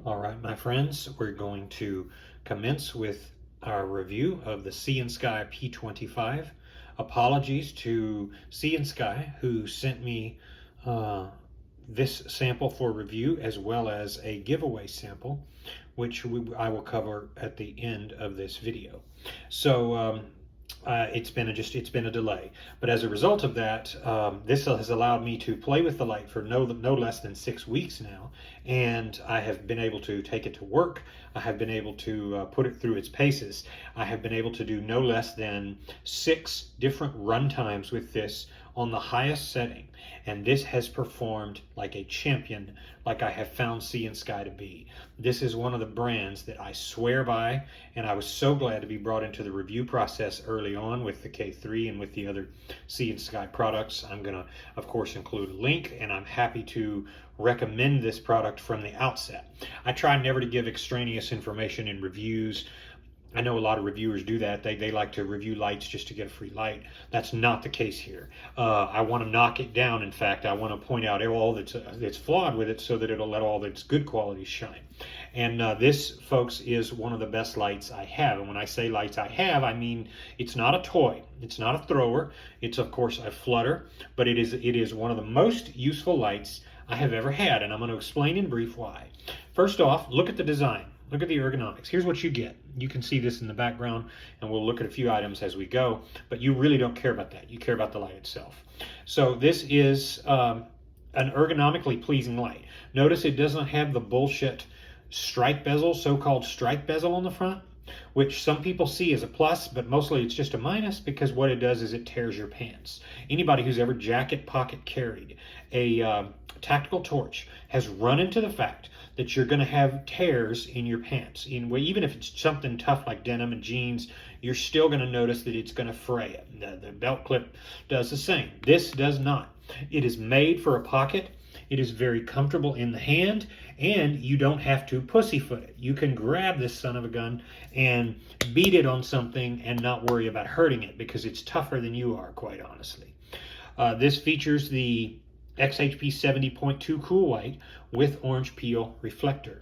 All right, my friends, we're going to commence with our review of the Cyansky P25. Apologies to Cyansky who sent me this sample for review as well as a giveaway sample, which I will cover at the end of this video. So it's been a delay, but as a result of that, this has allowed me to play with the light for no less than 6 weeks now, and I have been able to take it to work. I have been able to put it through its paces. I have been able to do no less than 6 different run times with this on the highest setting, and this has performed like a champion, like I have found Cyansky to be. This is one of the brands that I swear by, and I was so glad to be brought into the review process early on with the K3 and with the other Cyansky products. I'm going to, of course, include a link, and I'm happy to recommend this product from the outset. I try never to give extraneous information in reviews. I know a lot of reviewers do that. They like to review lights just to get a free light. That's not the case here. I want to knock it down. In fact, I want to point out all that's flawed with it so that it'll let all its good qualities shine. And this, folks, is one of the best lights I have. And when I say lights I have, I mean it's not a toy. It's not a thrower. It's, of course, a flutter. But it is one of the most useful lights I have ever had. And I'm going to explain in brief why. First off, look at the design. Look at the ergonomics. Here's what you get. You can see this in the background, and we'll look at a few items as we go, but you really don't care about that. You care about the light itself. So this is an ergonomically pleasing light. Notice it doesn't have the bullshit strike bezel, so-called strike bezel on the front, which some people see as a plus, but mostly it's just a minus because what it does is it tears your pants. Anybody who's ever jacket pocket carried a tactical torch has run into the fact that you're going to have tears in your pants. Even if it's something tough like denim and jeans, you're still going to notice that it's going to fray it. The belt clip does the same. This does not. It is made for a pocket. It is very comfortable in the hand, and you don't have to pussyfoot it. You can grab this son of a gun and beat it on something and not worry about hurting it because it's tougher than you are, quite honestly. This features the XHP70.2 cool white with orange peel reflector.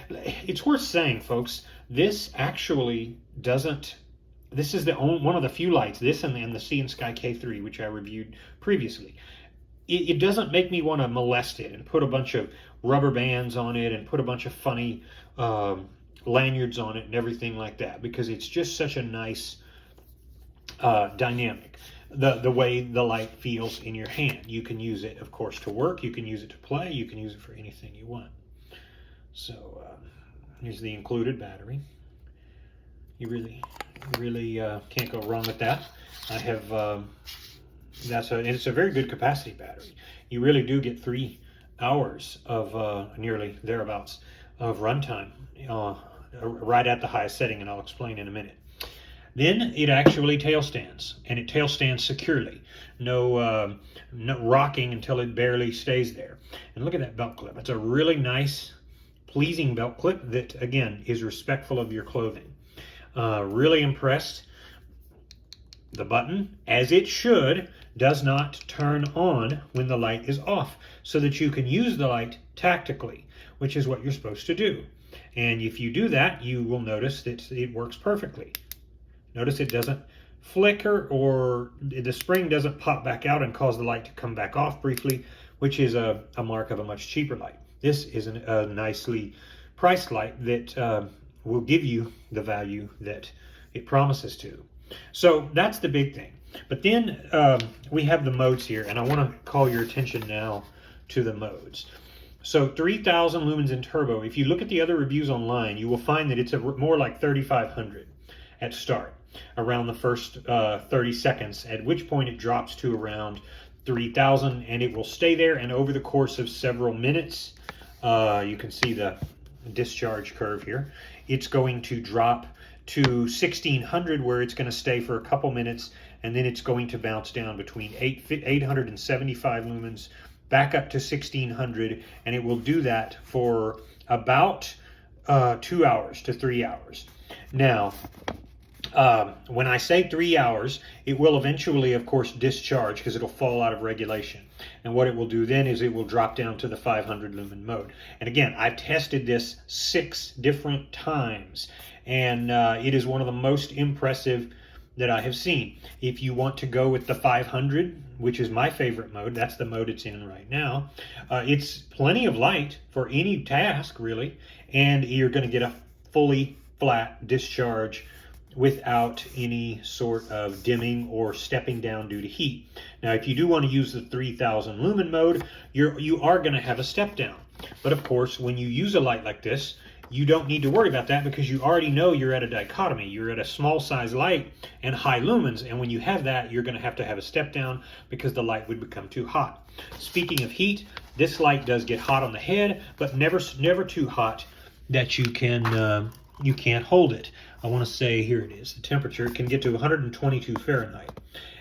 It's worth saying, folks, this actually doesn't, this is one of the few lights, this and the Cyansky K3, which I reviewed previously. It doesn't make me want to molest it and put a bunch of rubber bands on it and put a bunch of funny lanyards on it and everything like that, because it's just such a nice dynamic. The way the light feels in your hand. You can use it, of course, to work. You can use it to play. You can use it for anything you want. So here's the included battery. You really can't go wrong with that. I have it's a very good capacity battery. You really do get 3 hours of nearly thereabouts of runtime right at the highest setting, and I'll explain in a minute. Then it actually tail stands, and it tail stands securely. No rocking until it barely stays there. And look at that belt clip. It's a really nice, pleasing belt clip that, again, is respectful of your clothing. Really impressed. The button, as it should, does not turn on when the light is off, so that you can use the light tactically, which is what you're supposed to do. And if you do that, you will notice that it works perfectly. Notice it doesn't flicker, or the spring doesn't pop back out and cause the light to come back off briefly, which is a mark of a much cheaper light. This is a nicely priced light that will give you the value that it promises to. So that's the big thing. But then we have the modes here, and I want to call your attention now to the modes. So 3,000 lumens in turbo. If you look at the other reviews online, you will find that it's more like 3,500 at start, around the first 30 seconds, at which point it drops to around 3,000, and it will stay there, and over the course of several minutes, you can see the discharge curve here, it's going to drop to 1,600, where it's going to stay for a couple minutes, and then it's going to bounce down between 875 lumens back up to 1,600, and it will do that for about 2 hours to 3 hours. Now, When I say 3 hours, it will eventually, of course, discharge because it'll fall out of regulation. And what it will do then is it will drop down to the 500 lumen mode. And again, I've tested this 6 different times, and it is one of the most impressive that I have seen. If you want to go with the 500, which is my favorite mode, that's the mode it's in right now, it's plenty of light for any task, really, and you're going to get a fully flat discharge without any sort of dimming or stepping down due to heat. Now, if you do want to use the 3000 lumen mode, you are going to have a step down. But of course, when you use a light like this, you don't need to worry about that because you already know you're at a dichotomy. You're at a small size light and high lumens, and when you have that, you're going to have a step down because the light would become too hot. Speaking of heat, this light does get hot on the head, but never too hot that you can't hold it. I want to say, here it is, the temperature can get to 122 Fahrenheit.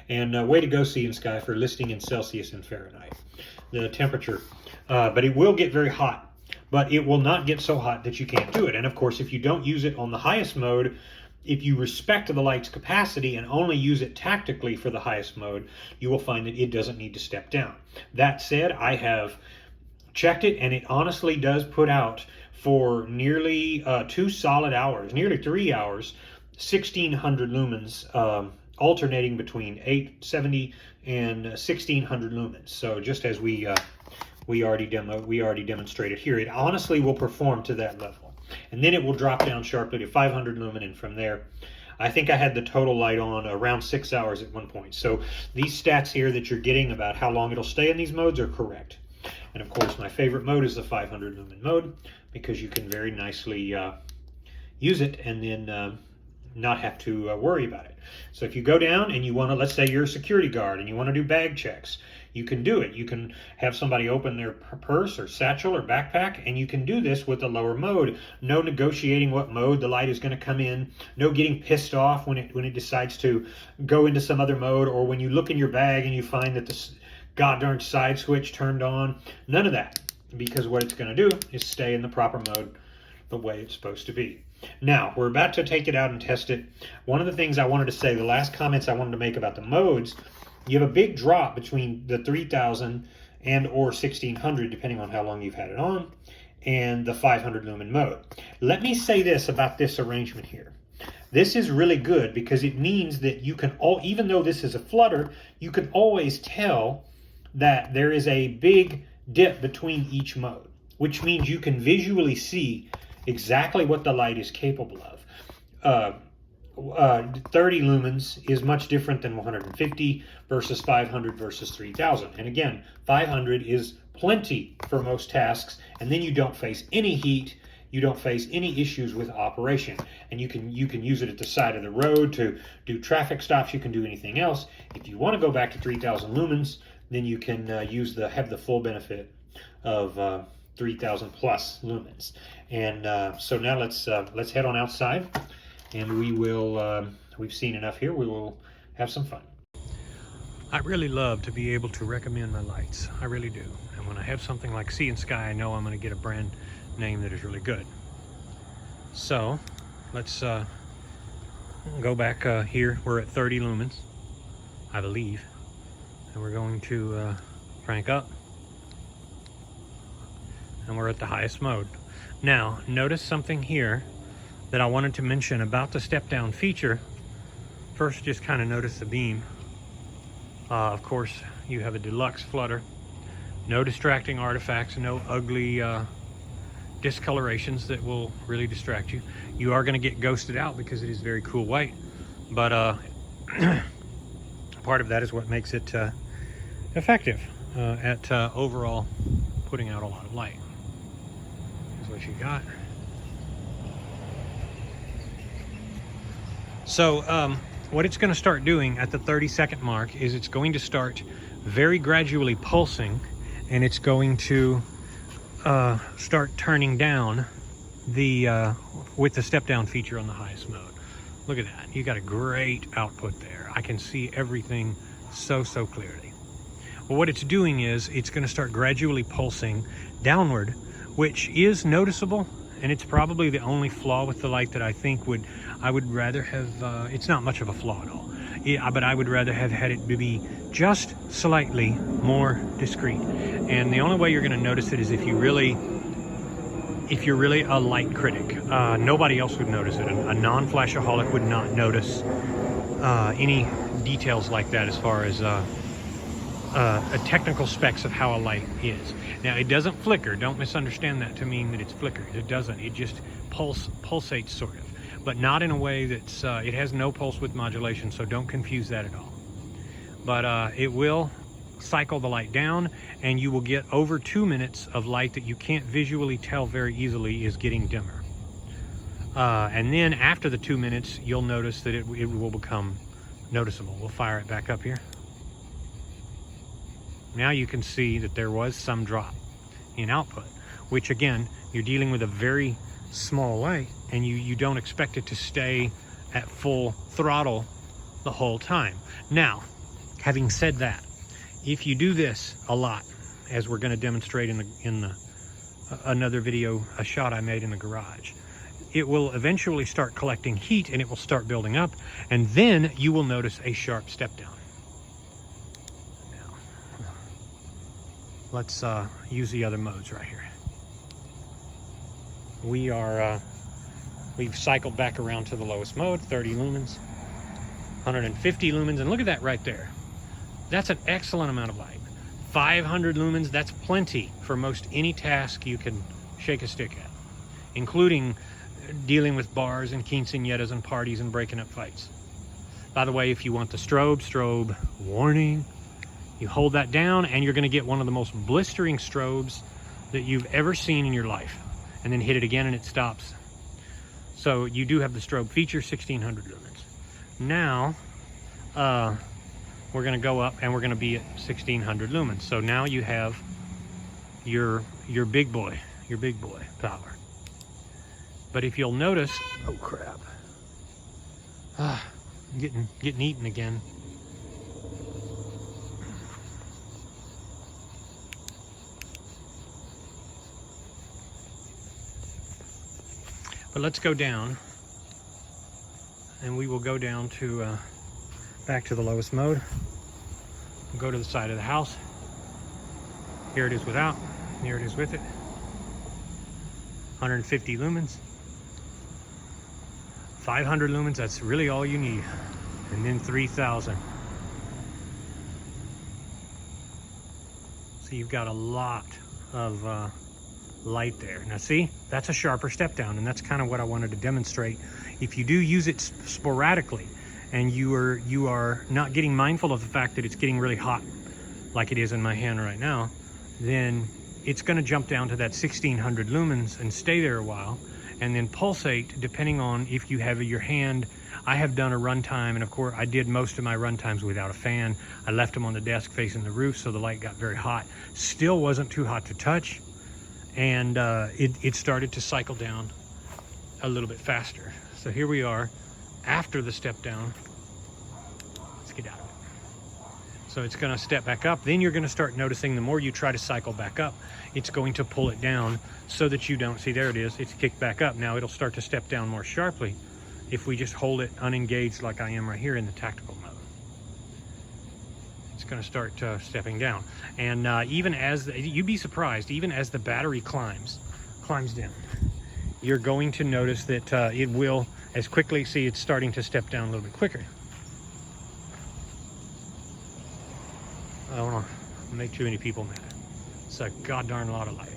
And way to go, Cyansky, for listing in Celsius and Fahrenheit, the temperature. But it will get very hot, but it will not get so hot that you can't do it. And of course, if you don't use it on the highest mode, if you respect the light's capacity and only use it tactically for the highest mode, you will find that it doesn't need to step down. That said, I have checked it, and it honestly does put out for nearly 2 solid hours, nearly 3 hours, 1600 lumens, alternating between 870 and 1600 lumens. So just as we already demonstrated here, it honestly will perform to that level, and then it will drop down sharply to 500 lumen, and from there, I think I had the total light on around 6 hours at one point. So these stats here that you're getting about how long it'll stay in these modes are correct. And of course, my favorite mode is the 500 lumen mode because you can very nicely use it and then not have to worry about it. So if you go down and you want to, let's say you're a security guard and you want to do bag checks, you can do it. You can have somebody open their purse or satchel or backpack, and you can do this with a lower mode. No negotiating what mode the light is going to come in. No getting pissed off when it decides to go into some other mode, or when you look in your bag and you find that the god darn side switch turned on. None of that, because what it's going to do is stay in the proper mode the way it's supposed to be. Now, we're about to take it out and test it. One of the things I wanted to say, the last comments I wanted to make about the modes, you have a big drop between the 3000 and or 1600, depending on how long you've had it on, and the 500 lumen mode. Let me say this about this arrangement here. This is really good because it means that you can, even though this is a flutter, you can always tell that there is a big dip between each mode, which means you can visually see exactly what the light is capable of. 30 lumens is much different than 150 versus 500 versus 3000. And again, 500 is plenty for most tasks, and then you don't face any heat, you don't face any issues with operation, and you can use it at the side of the road to do traffic stops. You can do anything else. If you want to go back to 3000 lumens, then you can have the full benefit of 3000 plus lumens. And so now let's head on outside, and we will. We've seen enough here. We will have some fun. I really love to be able to recommend my lights. I really do. And when I have something like Cyansky, I know I'm going to get a brand name that is really good. So let's go back here. We're at 30 lumens, I believe, and we're going to crank up, and we're at the highest mode. Now, notice something here that I wanted to mention about the step down feature. First, just kind of notice the beam. Of course, you have a deluxe flutter, no distracting artifacts, no ugly discolorations that will really distract you. You are going to get ghosted out because it is very cool white, but part of that is what makes it effective at overall putting out a lot of light. Here's what you got. So what it's going to start doing at the 30-second mark is it's going to start very gradually pulsing, and it's going to start turning down the with the step down feature on the highest mode. Look at that. You got a great output there. I can see everything so clearly. Well, what it's doing is it's going to start gradually pulsing downward, which is noticeable and it's probably the only flaw with the light that I think I would rather have, it's not much of a flaw at all, but I would rather have had it to be just slightly more discreet. And the only way you're going to notice it is if you're really a light critic. Nobody else would notice it. A non-flashaholic would not notice any details like that as far as technical specs of how a light is. Now, it doesn't flicker. Don't misunderstand that to mean that it's flickered. It doesn't. It just pulsates sort of, but not in a way that's, it has no pulse width modulation, so don't confuse that at all. But it will cycle the light down, and you will get over 2 minutes of light that you can't visually tell very easily is getting dimmer. And then after the 2 minutes, you'll notice that it will become noticeable. We'll fire it back up here. Now you can see that there was some drop in output, which again, you're dealing with a very small light, and you don't expect it to stay at full throttle the whole time. Now, having said that, if you do this a lot, as we're going to demonstrate in another video, a shot I made in the garage, it will eventually start collecting heat and it will start building up, and then you will notice a sharp step down. Now, let's use the other modes right here. We've cycled back around to the lowest mode, 30 lumens, 150 lumens, and look at that right there. That's an excellent amount of light. 500 lumens, that's plenty for most any task you can shake a stick at, including dealing with bars and quinceañeras and parties and breaking up fights. By the way, if you want the strobe warning, you hold that down and you're going to get one of the most blistering strobes that you've ever seen in your life, and then hit it again and it stops. So you do have the strobe feature, 1600 lumens. Now, we're going to go up and we're going to be at 1600 lumens. So now you have your big boy power. But if you'll notice, oh crap, getting eaten again. But let's go down, and we will go down to back to the lowest mode. We'll go to the side of the house. Here it is without, here it is with it. 150 lumens. 500 lumens, that's really all you need. And then 3000. So you've got a lot of light there. Now see, that's a sharper step down, and that's kind of what I wanted to demonstrate. If you do use it sporadically, and you are not getting mindful of the fact that it's getting really hot, like it is in my hand right now, then it's going to jump down to that 1600 lumens and stay there a while, and then pulsate depending on if you have your hand. I have done a runtime, and of course I did most of my runtimes without a fan. I left them on the desk facing the roof, so the light got very hot. Still wasn't too hot to touch, and it started to cycle down a little bit faster. So here we are after the step down. Let's get out of it. So it's going to step back up. Then you're going to start noticing the more you try to cycle back up, it's going to pull it down so that you don't see, there it is, it's kicked back up. Now it'll start to step down more sharply if we just hold it unengaged like I am right here in the tactical mode. It's going to start stepping down. And even as, you'd be surprised, even as the battery climbs down, you're going to notice that it will, as quickly, see it's starting to step down a little bit quicker. I don't want to make too many people mad. It's a goddarn lot of light.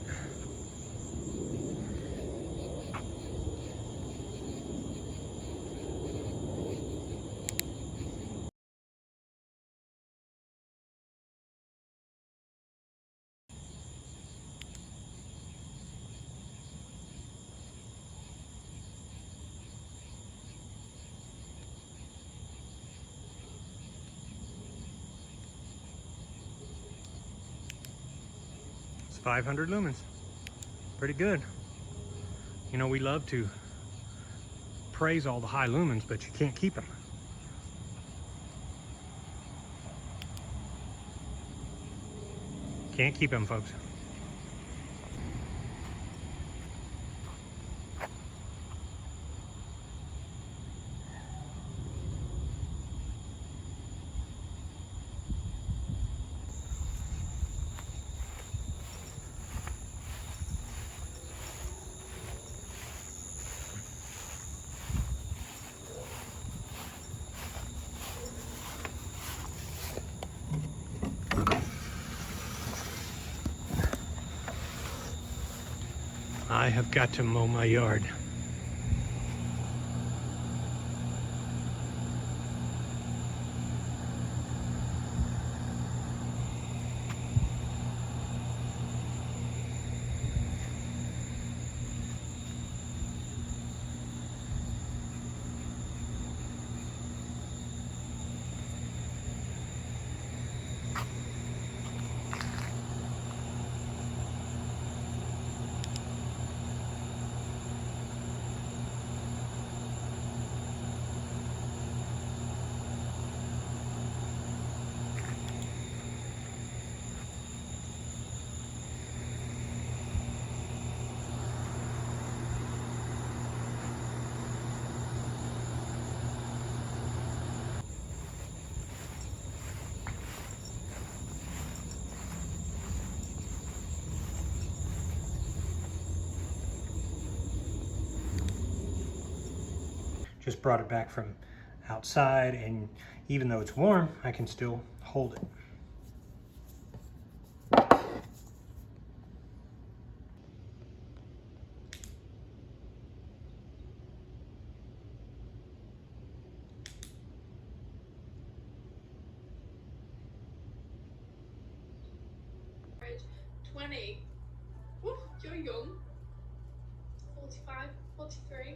It's 500 lumens. Pretty good. You know, we love to praise all the high lumens, but you can't keep them. Can't keep them, folks. I have got to mow my yard. Just brought it back from outside, and even though it's warm, I can still hold it. Right, 20. Ooh, you're young. 45, 43.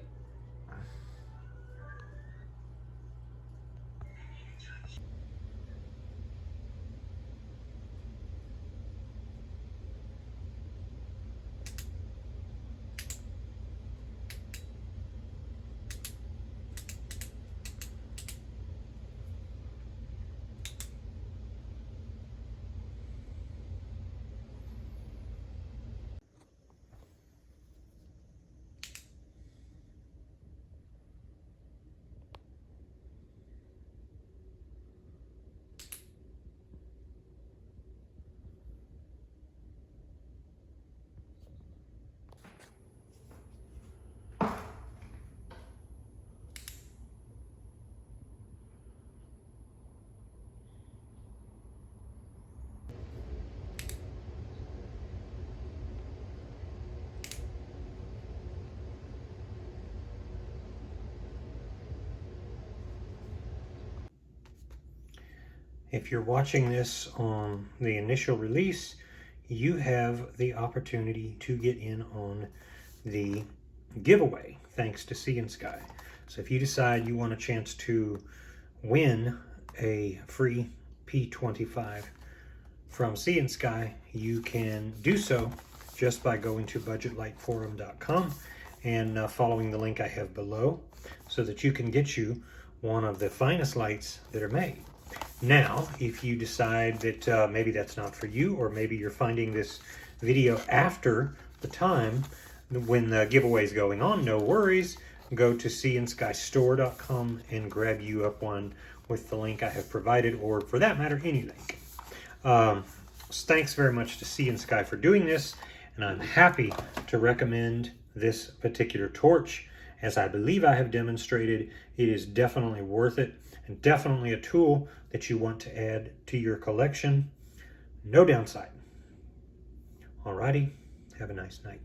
If you're watching this on the initial release, you have the opportunity to get in on the giveaway thanks to Cyansky. So if you decide you want a chance to win a free P25 from Cyansky, you can do so just by going to budgetlightforum.com and following the link I have below so that you can get you one of the finest lights that are made. Now, if you decide that maybe that's not for you, or maybe you're finding this video after the time when the giveaway is going on, no worries. Go to cyanskystore.com and grab you up one with the link I have provided, or for that matter, any link. Thanks very much to Cyansky for doing this, and I'm happy to recommend this particular torch. As I believe I have demonstrated, it is definitely worth it, and definitely a tool that you want to add to your collection. No downside. Alrighty, have a nice night.